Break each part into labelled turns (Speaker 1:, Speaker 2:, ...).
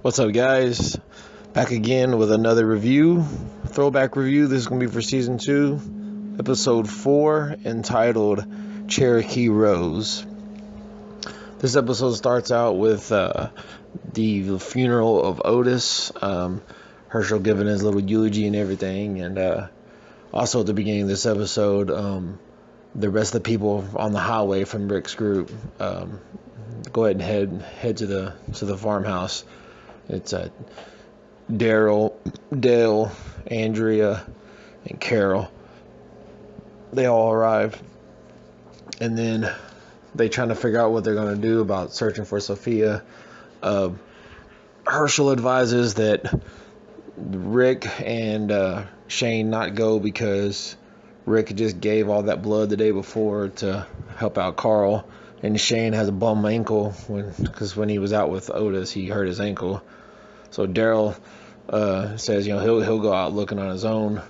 Speaker 1: What's up, guys? Back again with another review, throwback review. This is going to be for season 2, episode 4, entitled Cherokee Rose. This episode starts out with the funeral of Otis, Herschel giving his little eulogy and everything, and also at the beginning of this episode, the rest of the people on the highway from Rick's group go ahead and head to the farmhouse. It's Daryl, Dale, Andrea, and Carol. They all arrive, and then they trying to figure out what they're going to do about searching for Sophia. Herschel advises that Rick and Shane not go because Rick just gave all that blood the day before to help out Carl, and Shane has a bum ankle because when he was out with Otis, he hurt his ankle. So Daryl says, he'll go out looking on his own.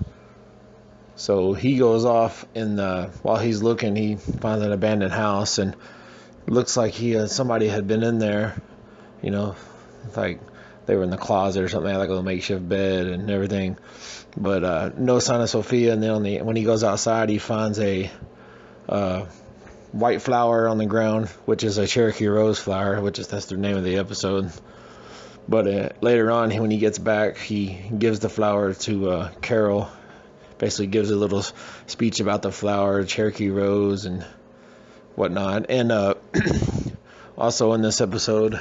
Speaker 1: So he goes off, and while he's looking, he finds an abandoned house, and it looks like somebody had been in there, like they were in the closet or something, like a makeshift bed and everything. But no sign of Sophia. And then when he goes outside, he finds a white flower on the ground, which is a Cherokee Rose flower, that's the name of the episode. But later on, when he gets back, he gives the flower to Carol. Basically gives a little speech about the flower, Cherokee Rose, and whatnot. And also in this episode,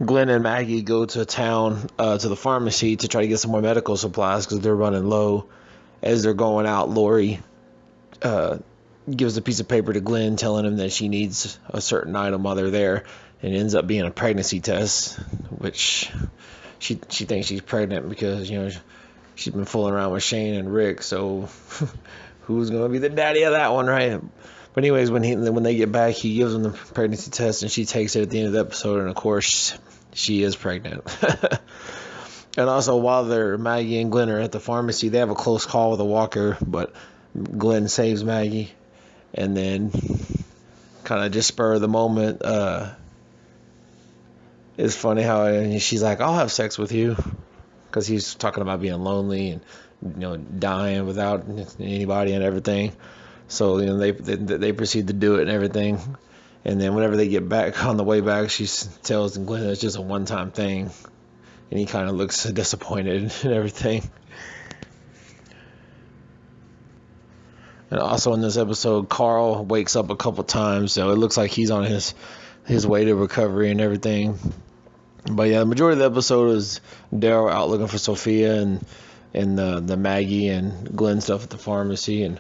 Speaker 1: Glenn and Maggie go to town, to the pharmacy, to try to get some more medical supplies because they're running low. As they're going out, Lori gives a piece of paper to Glenn telling him that she needs a certain item while they're there, and it ends up being a pregnancy test, which she thinks she's pregnant because she's been fooling around with Shane and Rick, so who's going to be the daddy of that one, right? But anyways, when they get back, he gives them the pregnancy test, and she takes it at the end of the episode, and of course she is pregnant. And also, while Maggie and Glenn are at the pharmacy, they have a close call with a walker, but Glenn saves Maggie. And then, kind of just spur of the moment, it's funny how she's like, "I'll have sex with you," because he's talking about being lonely and dying without anybody and everything. So they proceed to do it and everything. And then whenever they get back, on the way back, she tells Glenn it's just a one-time thing, and he kind of looks disappointed and everything. And also in this episode, Carl wakes up a couple times, so it looks like he's on his way to recovery and everything. But yeah, the majority of the episode is Daryl out looking for Sophia and the Maggie and Glenn stuff at the pharmacy, and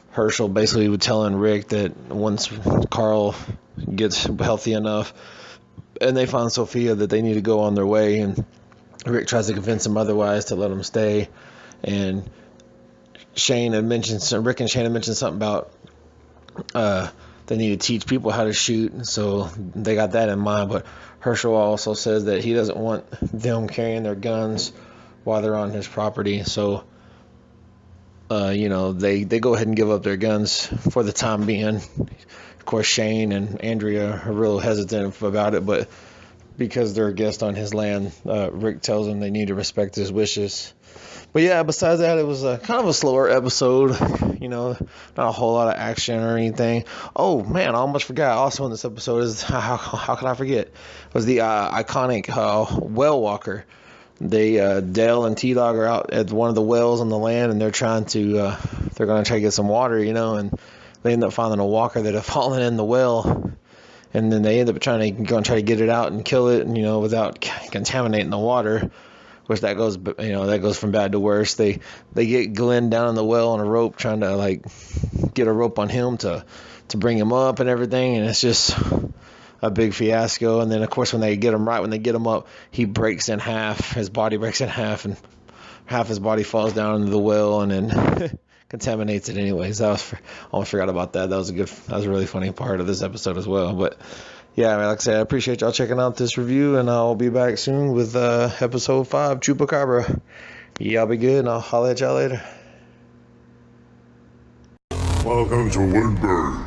Speaker 1: Herschel basically was telling Rick that once Carl gets healthy enough and they find Sophia, that they need to go on their way, and Rick tries to convince him otherwise to let him stay. And Rick and Shane had mentioned something about they need to teach people how to shoot, so they got that in mind. But Herschel also says that he doesn't want them carrying their guns while they're on his property, so they go ahead and give up their guns for the time being. Of course, Shane and Andrea are real hesitant about it, but because they're a guest on his land, Rick tells them they need to respect his wishes. But yeah, besides that, it was kind of a slower episode, not a whole lot of action or anything. Oh man, I almost forgot. Also in this episode is, how can I forget, was the iconic well walker. Dale and T-Dog are out at one of the wells on the land, and they're going to try to get some water, and they end up finding a walker that had fallen in the well, and then they end up try to get it out and kill it, without contaminating the water. Which that goes from bad to worse. They get Glenn down in the well on a rope, trying to get a rope on him to bring him up and everything, and it's just a big fiasco. And then of course when they get him up, he breaks in half. His body breaks in half, and half his body falls down into the well, and then contaminates it anyways. I almost forgot about that. That was a really funny part of this episode as well. But yeah, like I said, I appreciate y'all checking out this review, and I'll be back soon with episode 5, Chupacabra. Y'all be good, and I'll holler at y'all later.
Speaker 2: Welcome to Woodburn.